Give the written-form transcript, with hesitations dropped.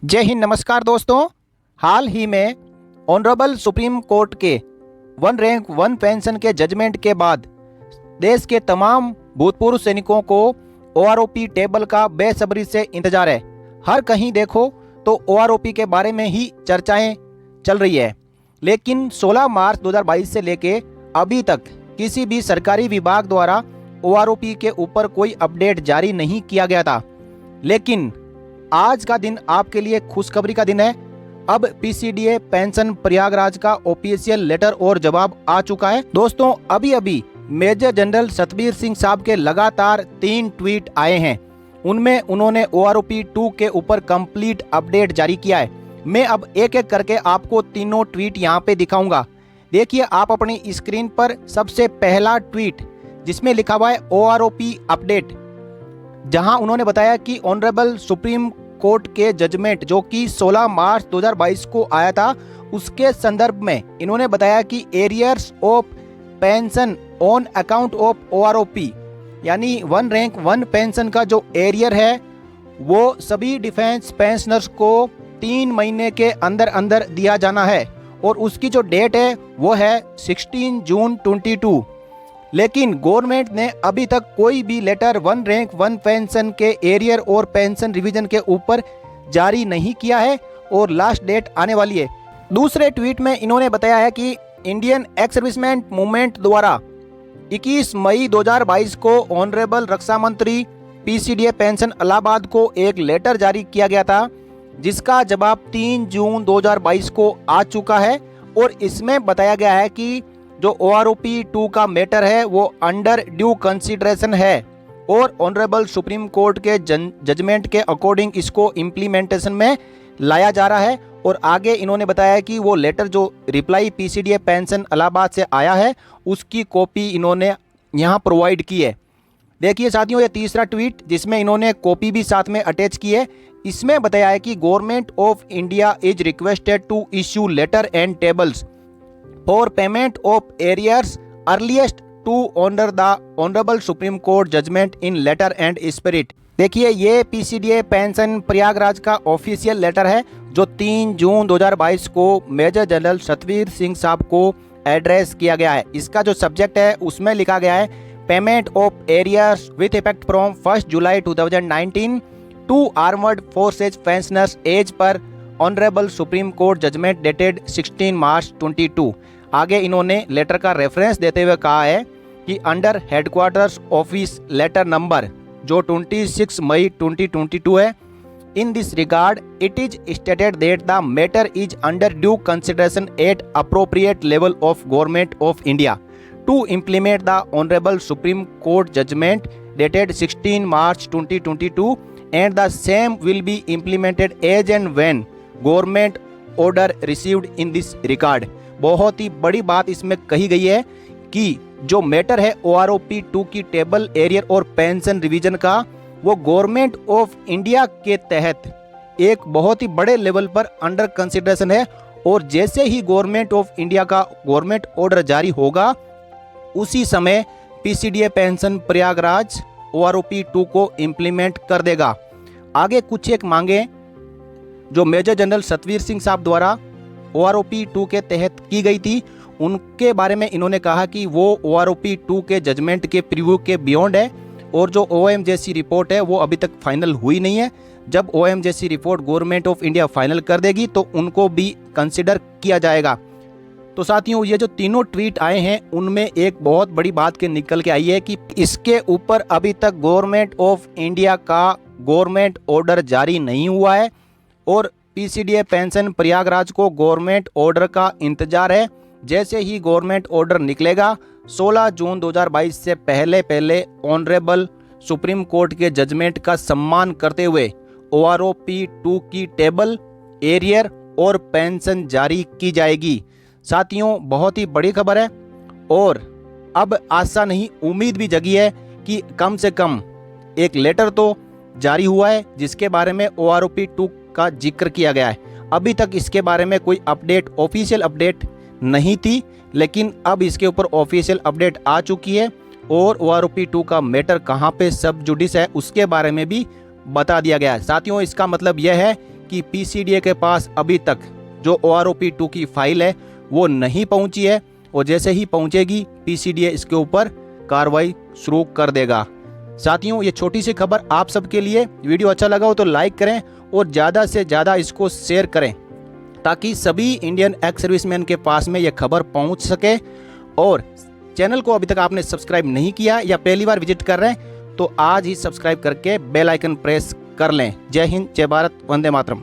जय हिंद, नमस्कार दोस्तों। हाल ही में ऑनरेबल सुप्रीम कोर्ट के वन रैंक वन पेंशन के जजमेंट के बाद देश के तमाम भूतपूर्व सैनिकों को ओआरओपी टेबल का बेसब्री से इंतजार है। हर कहीं देखो तो ओआरओपी के बारे में ही चर्चाएं चल रही है, लेकिन 16 मार्च 2022 से लेके अभी तक किसी भी सरकारी विभाग द्वारा ओआरओपी के ऊपर कोई अपडेट जारी नहीं किया गया था। लेकिन आज का दिन आपके लिए खुशखबरी का दिन है। अब पीसीडीए पेंशन प्रयागराज का ऑफिशियल लेटर और जवाब आ चुका है। दोस्तों, अभी अभी मेजर जनरल सतबीर सिंह साहब के लगातार 3 ट्वीट आए हैं। उनमें उन्होंने ओआरओपी 2 के ऊपर कंप्लीट अपडेट जारी किया है। मैं अब एक एक करके आपको तीनों ट्वीट यहाँ पे दिखाऊंगा। देखिए आप अपनी स्क्रीन पर सबसे पहला ट्वीट जिसमें लिखा हुआ है ओआरओपी अपडेट, जहां उन्होंने बताया कि ऑनरेबल सुप्रीम कोर्ट के जजमेंट जो कि 16 मार्च 2022 को आया था, उसके संदर्भ में इन्होंने बताया कि arrears of pension on account of OROP, यानी वन रैंक वन पेंशन का जो एरियर है वो सभी डिफेंस पेंशनर्स को 3 महीने के अंदर अंदर दिया जाना है और उसकी जो डेट है वो है 16 जून 22। लेकिन गवर्नमेंट ने अभी तक कोई भी letter one rank one pension के एरियर और पेंशन रिवीजन के ऊपर जारी नहीं किया है और लास्ट डेट आने वाली है। दूसरे ट्वीट में इन्होंने बताया है कि इंडियन एक्स सर्विसमैन मूवमेंट द्वारा 21 मई 2022 को ऑनरेबल रक्षा मंत्री पीसीडीए पेंशन इलाहाबाद को एक लेटर जारी किया गया था, जिसका जवाब 3 जून 2022 को आ चुका है और इसमें बताया गया है कि जो ओआरओपी 2 का मैटर है वो अंडर ड्यू कंसीडरेशन है और ऑनरेबल सुप्रीम कोर्ट के जजमेंट के अकॉर्डिंग इसको इम्प्लीमेंटेशन में लाया जा रहा है। और आगे इन्होंने बताया कि वो लेटर जो रिप्लाई पीसीडीए पेंशन इलाहाबाद से आया है उसकी कॉपी इन्होंने यहाँ प्रोवाइड की है। देखिए साथियों, ये तीसरा ट्वीट जिसमें इन्होंने कॉपी भी साथ में अटैच की है, इसमें बताया है कि government of India is requested to issue letter and tables for payment of arrears earliest to honor the honorable Supreme Court judgment in letter and spirit। देखिए ये पीसीडीए पेंशन प्रयागराज का ऑफिशियल लेटर है जो 3 जून 2022 को मेजर जनरल सतबीर सिंह साहब को address किया गया है। इसका जो सब्जेक्ट है उसमें लिखा गया है payment of arrears with effect from 1 July 2019 to armed forces pensioners as per honourable supreme court judgement dated 16 March 22। आगे इन्होंने लेटर का रेफरेंस देते हुए कहा है कि under headquarters office letter number जो 26 मई 2022 है, in this regard it is stated that the matter is under due consideration at appropriate level of government of India to implement the honourable supreme court judgement dated 16 March 2022 and the same will be implemented as and when government order received in this regard. बहुत ही बड़ी बात इसमें कही गई है कि जो मैटर है ओआरओपी 2 की टेबल एरियर और पेंशन रिवीजन का, वो गवर्नमेंट ऑफ इंडिया के तहत एक बहुत ही बड़े लेवल पर अंडर कंसिडरेशन है और जैसे ही गवर्नमेंट ऑफ इंडिया का गवर्नमेंट ऑर्डर जारी होगा उसी समय पीसीडीए पेंशन प्रयागराज ओआरओपी 2 को इम्प्लीमेंट कर देगा। आगे कुछ एक मांगे जो मेजर जनरल सतबीर सिंह साहब द्वारा ओआरओपी 2 के तहत की गई थी, उनके बारे में इन्होंने कहा कि वो ओआरओपी 2 के जजमेंट के प्रीव्यू के बियॉन्ड है और जो ओएमजेसी रिपोर्ट है वो अभी तक फाइनल हुई नहीं है। जब OMJC report government of India final कर देगी तो उनको भी कंसिडर किया जाएगा। तो साथियों, ये जो तीनों ट्वीट आए हैं उनमें एक बहुत बड़ी बात के निकल के आई है कि इसके ऊपर अभी तक गवर्नमेंट ऑफ इंडिया का गवर्नमेंट ऑर्डर जारी नहीं हुआ है और पीसीडीए पेंशन प्रयागराज को गवर्नमेंट ऑर्डर का इंतजार है। जैसे ही गवर्नमेंट ऑर्डर निकलेगा 16 जून 2022 से पहले ऑनरेबल सुप्रीम कोर्ट के जजमेंट का सम्मान करते हुए ओआरओपी 2 की टेबल एरियर और पेंशन जारी की जाएगी। साथियों, बहुत ही बड़ी खबर है और अब आशा नहीं उम्मीद भी जगी है कि कम से कम एक लेटर तो जारी हुआ है जिसके बारे में ओआरओपी 2 का जिक्र किया गया है। अभी तक इसके बारे में कोई अपडेट, ऑफिशियल अपडेट नहीं थी, लेकिन अब इसके ऊपर ऑफिशियल अपडेट आ चुकी है और ओआरओपी 2 का मैटर कहां पे सब जुडिस है उसके बारे में भी बता दिया गया है। साथियों, इसका मतलब यह है कि पीसीडीए के पास अभी तक जो OROP-2 की फाइल है वो नहीं पहुंची है, और जैसे ही पहुंचेगी पीसीडीए इसके ऊपर कार्रवाई शुरू कर देगा। साथियों, ये छोटी सी खबर आप सबके लिए। वीडियो अच्छा लगा हो तो लाइक करें और ज़्यादा से ज़्यादा इसको शेयर करें ताकि सभी इंडियन एक्स सर्विसमैन के पास में ये खबर पहुंच सके। और चैनल को अभी तक आपने सब्सक्राइब नहीं किया या पहली बार विजिट कर रहे हैं तो आज ही सब्सक्राइब करके बेल आइकन प्रेस कर लें। जय हिंद, जय भारत, वंदे मातरम।